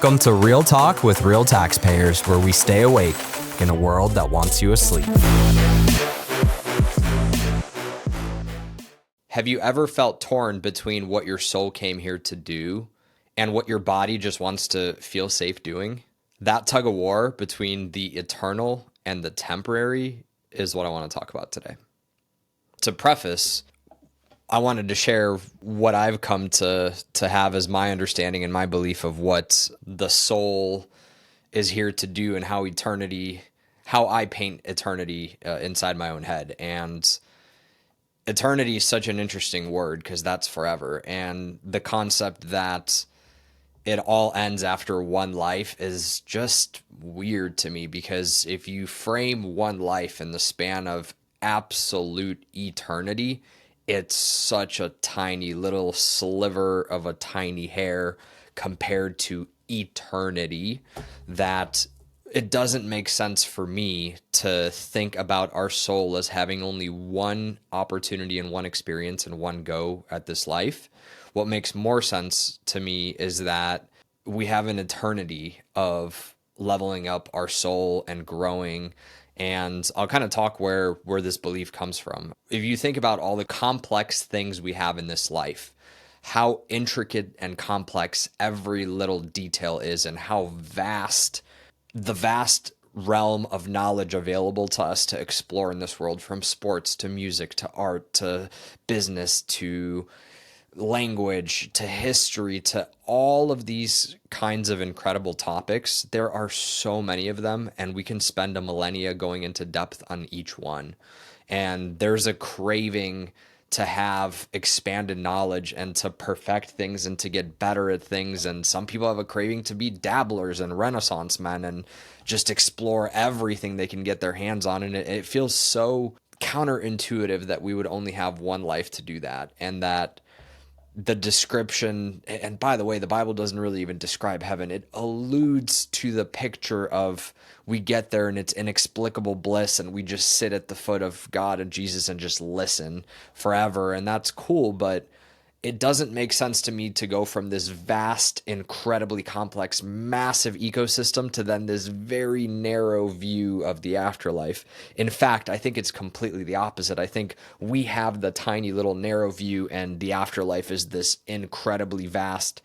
Welcome to Real Talk with Real Taxpayers, where we stay awake in a world that wants you asleep. Have you ever felt torn between what your soul came here to do and what your body just wants to feel safe doing? That tug of war between the eternal and the temporary is what I want to talk about today. To preface, I wanted to share what I've come to have as my understanding and my belief of what the soul is here to do and how I paint eternity inside my own head. And eternity is such an interesting word because that's forever. And the concept that it all ends after one life is just weird to me, because if you frame one life in the span of absolute eternity, it's such a tiny little sliver of a tiny hair compared to eternity that it doesn't make sense for me to think about our soul as having only one opportunity and one experience and one go at this life. What makes more sense to me is that we have an eternity of leveling up our soul and growing. And I'll kind of talk where this belief comes from. If you think about all the complex things we have in this life, how intricate and complex every little detail is, and how vast the vast realm of knowledge available to us to explore in this world, from sports to music to art to business to language to history to all of these kinds of incredible topics. There are so many of them, and we can spend a millennia going into depth on each one. And there's a craving to have expanded knowledge and to perfect things and to get better at things. And some people have a craving to be dabblers and Renaissance men and just explore everything they can get their hands on. And it feels so counterintuitive that we would only have one life to do that, and that the description, and by the way, the Bible doesn't really even describe heaven. It alludes to the picture of we get there and it's inexplicable bliss and we just sit at the foot of God and Jesus and just listen forever. And that's cool, but it doesn't make sense to me to go from this vast, incredibly complex, massive ecosystem to then this very narrow view of the afterlife. In fact, I think it's completely the opposite. I think we have the tiny little narrow view, and the afterlife is this incredibly vast,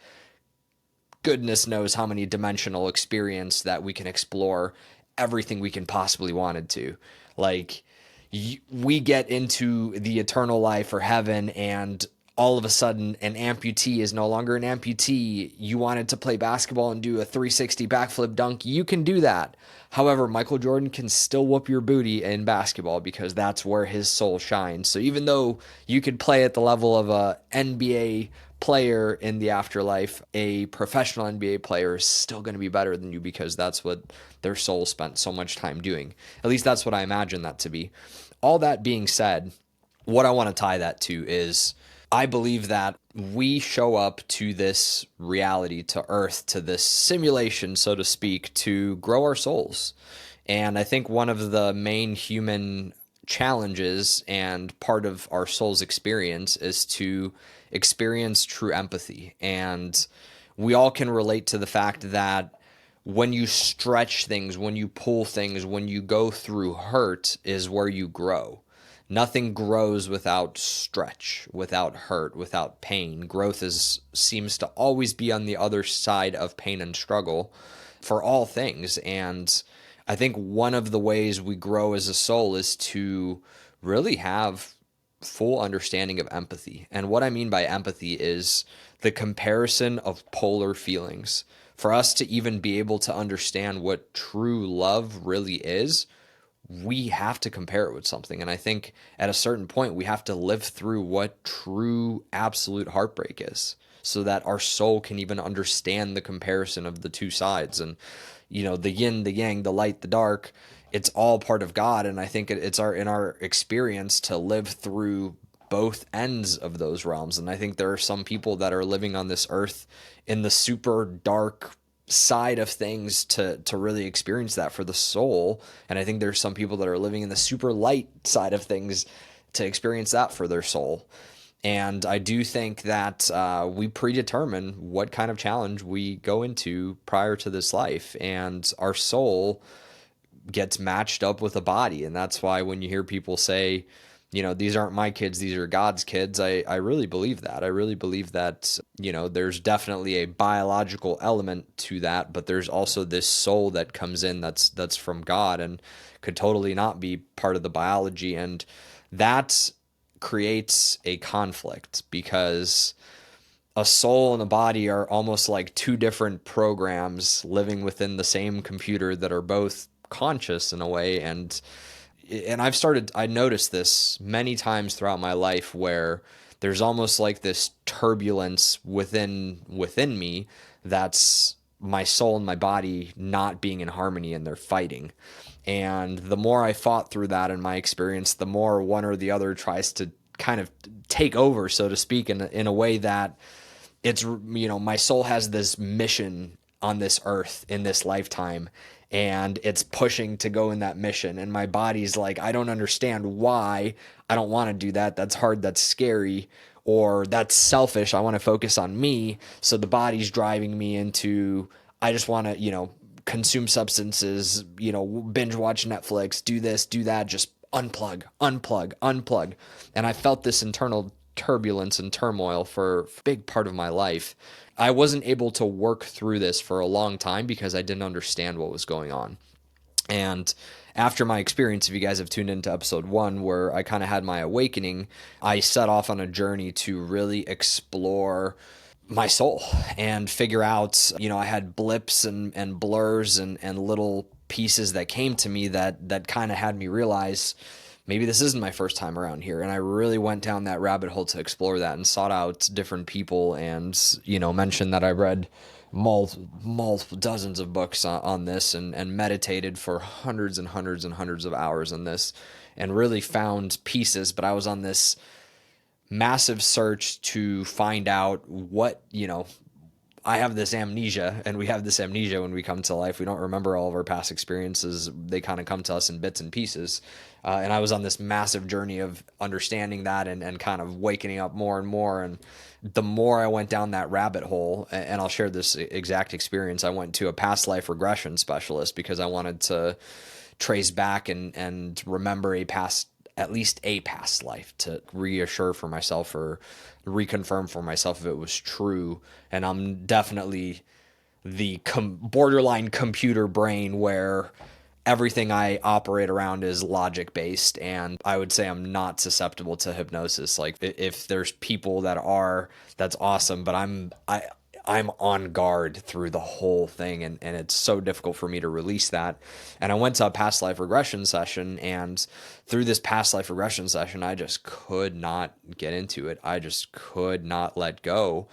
goodness knows how many dimensional experience that we can explore everything we can possibly wanted to. Like, we get into the eternal life or heaven, and all of a sudden an amputee is no longer an amputee. You wanted to play basketball and do a 360 backflip dunk, you can do that. However, Michael Jordan can still whoop your booty in basketball because that's where his soul shines. So even though you could play at the level of a NBA player in the afterlife, a professional NBA player is still going to be better than you because that's what their soul spent so much time doing. At least that's what I imagine that to be. All that being said, what I want to tie that to is I believe that we show up to this reality, to Earth, to this simulation, so to speak, to grow our souls. And I think one of the main human challenges and part of our soul's experience is to experience true empathy. And we all can relate to the fact that when you stretch things, when you pull things, when you go through hurt is where you grow. Nothing grows without stretch, without hurt, without pain. Growth seems to always be on the other side of pain and struggle for all things. And I think one of the ways we grow as a soul is to really have full understanding of empathy. And what I mean by empathy is the comparison of polar feelings. For us to even be able to understand what true love really is, we have to compare it with something. And I think at a certain point, we have to live through what true absolute heartbreak is so that our soul can even understand the comparison of the two sides. And, you know, the yin, the yang, the light, the dark, it's all part of God. And I think it's in our experience to live through both ends of those realms. And I think there are some people that are living on this earth in the super dark side of things to really experience that for the soul. And I think there's some people that are living in the super light side of things to experience that for their soul. And I do think that we predetermine what kind of challenge we go into prior to this life. And our soul gets matched up with a body. And that's why when you hear people say, these aren't my kids, these are God's kids, I really believe that. I really believe that, there's definitely a biological element to that, but there's also this soul that comes in that's from God and could totally not be part of the biology. And that creates a conflict because a soul and a body are almost like two different programs living within the same computer that are both conscious in a way. And I noticed this many times throughout my life where there's almost like this turbulence within me that's my soul and my body not being in harmony, and they're fighting. And the more I fought through that in my experience, the more one or the other tries to kind of take over, so to speak, in a way that it's, my soul has this mission on this earth in this lifetime, and it's pushing to go in that mission, and my body's like, I don't understand why. I don't want to do that. That's hard, that's scary, or that's selfish. I want to focus on me. So the body's driving me into, I just want to, consume substances, binge watch Netflix, do this, do that, just unplug, unplug, unplug. And I felt this internal turbulence and turmoil for a big part of my life. I wasn't able to work through this for a long time because I didn't understand what was going on. And after my experience, if you guys have tuned into episode 1, where I kind of had my awakening, I set off on a journey to really explore my soul and figure out, I had blips and blurs and little pieces that came to me that kind of had me realize maybe this isn't my first time around here. And I really went down that rabbit hole to explore that and sought out different people and, mentioned that I read multiple dozens of books on this and meditated for hundreds and hundreds and hundreds of hours on this and really found pieces. But I was on this massive search to find out what, I have this amnesia, and we have this amnesia when we come to life. We don't remember all of our past experiences. They kind of come to us in bits and pieces. And I was on this massive journey of understanding that and kind of waking up more and more. And the more I went down that rabbit hole, and I'll share this exact experience, I went to a past life regression specialist because I wanted to trace back and remember at least a past life to reassure for myself or reconfirm for myself if it was true. And I'm definitely the borderline computer brain where everything I operate around is logic based. And I would say I'm not susceptible to hypnosis. Like if there's people that are, that's awesome. But I'm on guard through the whole thing, and it's so difficult for me to release that. And I went to a past life regression session, and through this past life regression session, I just could not get into it. I just could not let go.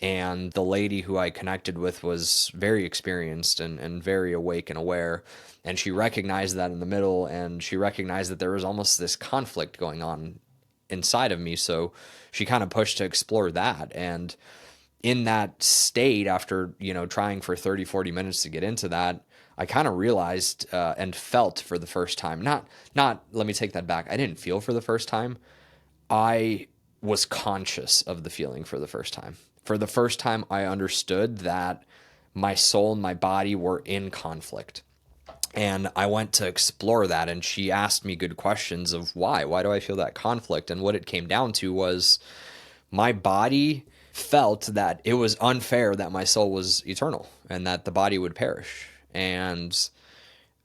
And the lady who I connected with was very experienced and very awake and aware. And she recognized that in the middle, and she recognized that there was almost this conflict going on inside of me. So she kind of pushed to explore that. And in that state, after, trying for 30-40 minutes to get into that, I kind of realized and felt for the first time, not, let me take that back. I didn't feel for the first time. I was conscious of the feeling for the first time. For the first time, I understood that my soul and my body were in conflict. And I went to explore that, and she asked me good questions of why. Why do I feel that conflict? And what it came down to was my body felt that it was unfair that my soul was eternal and that the body would perish. And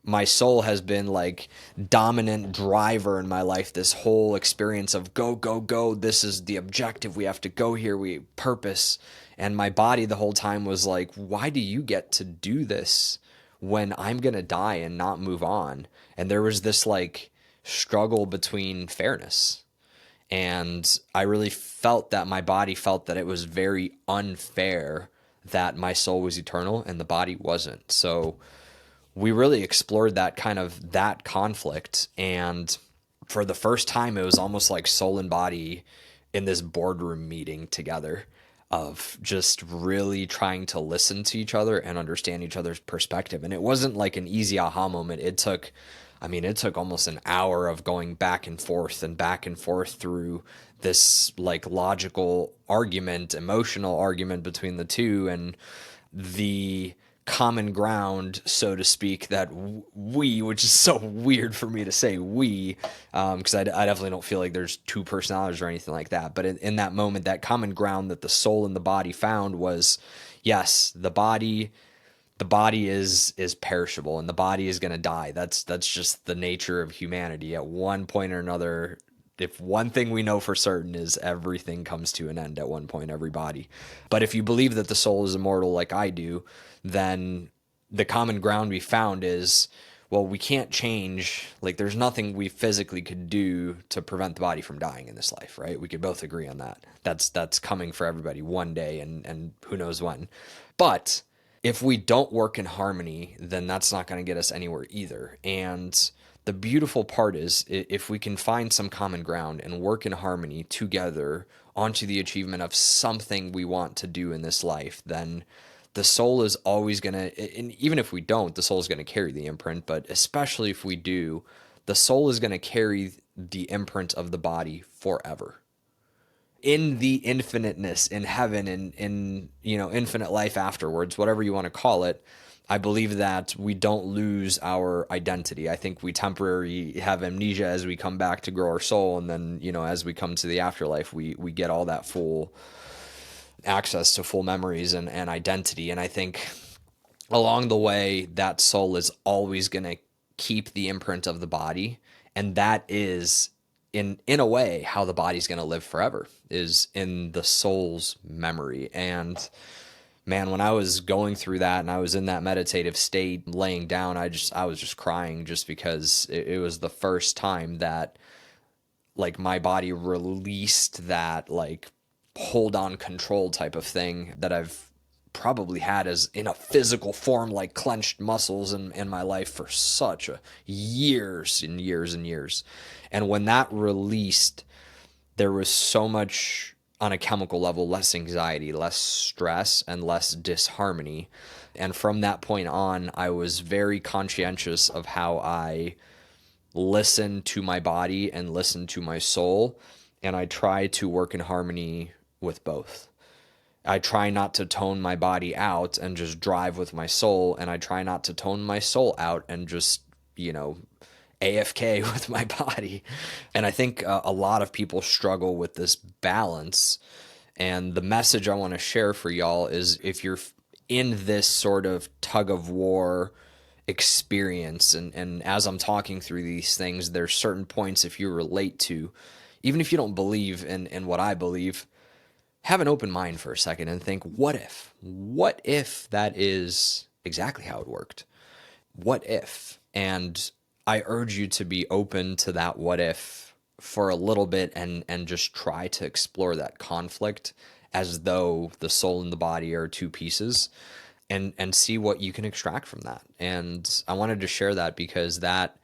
my soul has been like dominant driver in my life, this whole experience of go, go, go. This is the objective. We have to go here. We purpose. And my body the whole time was like, why do you get to do this when I'm going to die and not move on? And there was this like struggle between fairness. And I really felt that my body felt that it was very unfair that my soul was eternal and the body wasn't. So we really explored that conflict. And for the first time, it was almost like soul and body in this boardroom meeting together of just really trying to listen to each other and understand each other's perspective. And it wasn't like an easy aha moment. It took I mean, it took almost an hour of going back and forth through this like logical argument, emotional argument between the two, and the common ground, so to speak, that we, which is so weird for me to say we, because I definitely don't feel like there's two personalities or anything like that. But in that moment, that common ground that the soul and the body found was, yes, the body is perishable, and the body is going to die. That's just the nature of humanity. At one point or another, if one thing we know for certain is everything comes to an end at one point, everybody. But if you believe that the soul is immortal like I do, then the common ground we found is, well, we can't change, like there's nothing we physically could do to prevent the body from dying in this life, right? We could both agree on that. That's coming for everybody one day, and who knows when. But if we don't work in harmony, then that's not going to get us anywhere either. And the beautiful part is, if we can find some common ground and work in harmony together onto the achievement of something we want to do in this life, then the soul is always going to, and even if we don't, the soul is going to carry the imprint. But especially if we do, the soul is going to carry the imprint of the body forever. In the infiniteness, in heaven, in infinite life afterwards, whatever you want to call it, I believe that we don't lose our identity. I think we temporarily have amnesia as we come back to grow our soul, and then as we come to the afterlife, we get all that full access to full memories and identity. And I think along the way, that soul is always going to keep the imprint of the body, and that is in a way how the body's going to live forever, is in the soul's memory. And man, when I was going through that and I was in that meditative state laying down, I was just crying, just because it was the first time that like my body released that like hold on control type of thing that I've probably had as in a physical form, like clenched muscles in my life for such years and years and years. And when that released, there was so much on a chemical level, less anxiety, less stress, and less disharmony. And from that point on, I was very conscientious of how I listen to my body and listen to my soul. And I try to work in harmony with both. I try not to tone my body out and just drive with my soul. And I try not to tone my soul out and just, AFK with my body. And I think a lot of people struggle with this balance. And the message I want to share for y'all is, if you're in this sort of tug of war experience, and as I'm talking through these things, there's certain points, if you relate to, even if you don't believe in what I believe, have an open mind for a second and think, what if that is exactly how it worked? What if? And I urge you to be open to that what if for a little bit, and just try to explore that conflict as though the soul and the body are two pieces, and see what you can extract from that. And I wanted to share that because that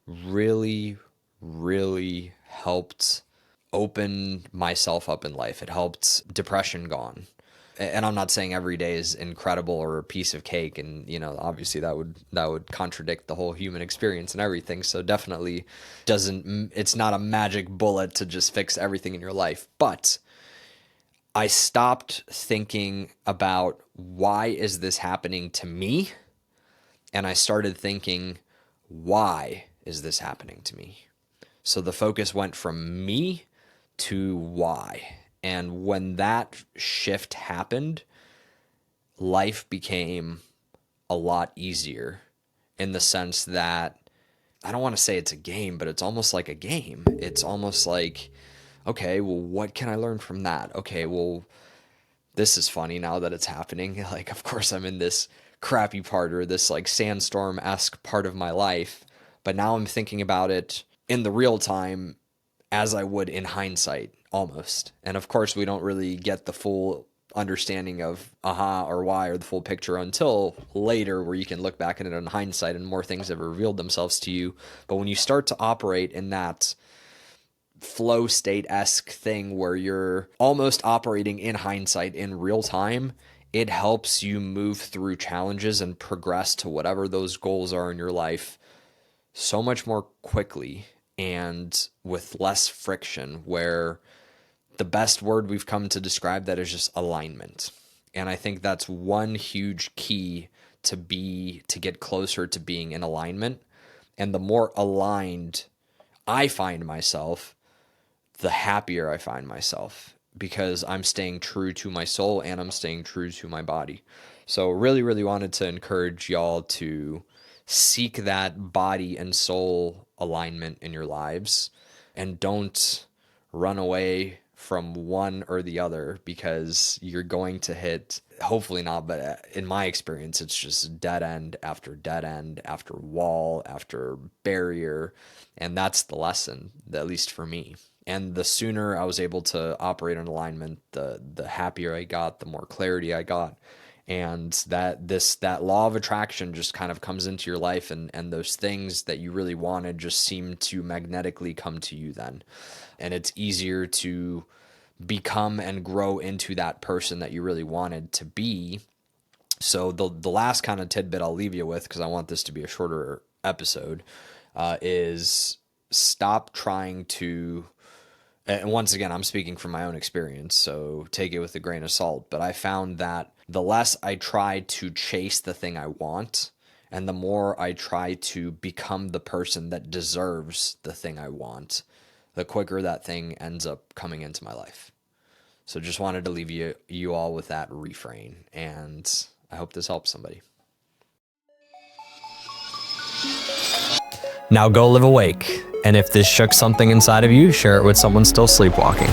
really, really helped open myself up in life. It helped depression gone. And I'm not saying every day is incredible or a piece of cake, and obviously that would contradict the whole human experience and everything. So definitely it's not a magic bullet to just fix everything in your life. But I stopped thinking about, why is this happening to me? And I started thinking, why is this happening to me? So the focus went from me to why. And when that shift happened, life became a lot easier, in the sense that, I don't want to say it's a game, but it's almost like a game. It's almost like, okay, well, what can I learn from that? Okay, well, this is funny now that it's happening. Like, of course, I'm in this crappy part, or this like sandstorm-esque part of my life, but now I'm thinking about it in the real time as I would in hindsight, almost. And of course, we don't really get the full understanding of aha or why, or the full picture, until later, where you can look back at it in hindsight and more things have revealed themselves to you. But when you start to operate in that flow state-esque thing where you're almost operating in hindsight in real time, it helps you move through challenges and progress to whatever those goals are in your life so much more quickly and with less friction, where the best word we've come to describe that is just alignment. And I think that's one huge key to get closer to being in alignment. And the more aligned I find myself, the happier I find myself, because I'm staying true to my soul and I'm staying true to my body. So really, really wanted to encourage y'all to seek that body and soul alignment in your lives, and don't run away from one or the other, because you're going to hit, hopefully not, but in my experience, it's just dead end after wall after barrier. And that's the lesson, at least for me. And the sooner I was able to operate in alignment, the happier I got, the more clarity I got. And that law of attraction just kind of comes into your life, and those things that you really wanted just seem to magnetically come to you then. And it's easier to become and grow into that person that you really wanted to be. So the last kind of tidbit I'll leave you with, because I want this to be a shorter episode, is stop trying to, and once again, I'm speaking from my own experience, so take it with a grain of salt, but I found that the less I try to chase the thing I want, and the more I try to become the person that deserves the thing I want, the quicker that thing ends up coming into my life. So just wanted to leave you all with that refrain, and I hope this helps somebody. Now go live awake, and if this shook something inside of you, share it with someone still sleepwalking.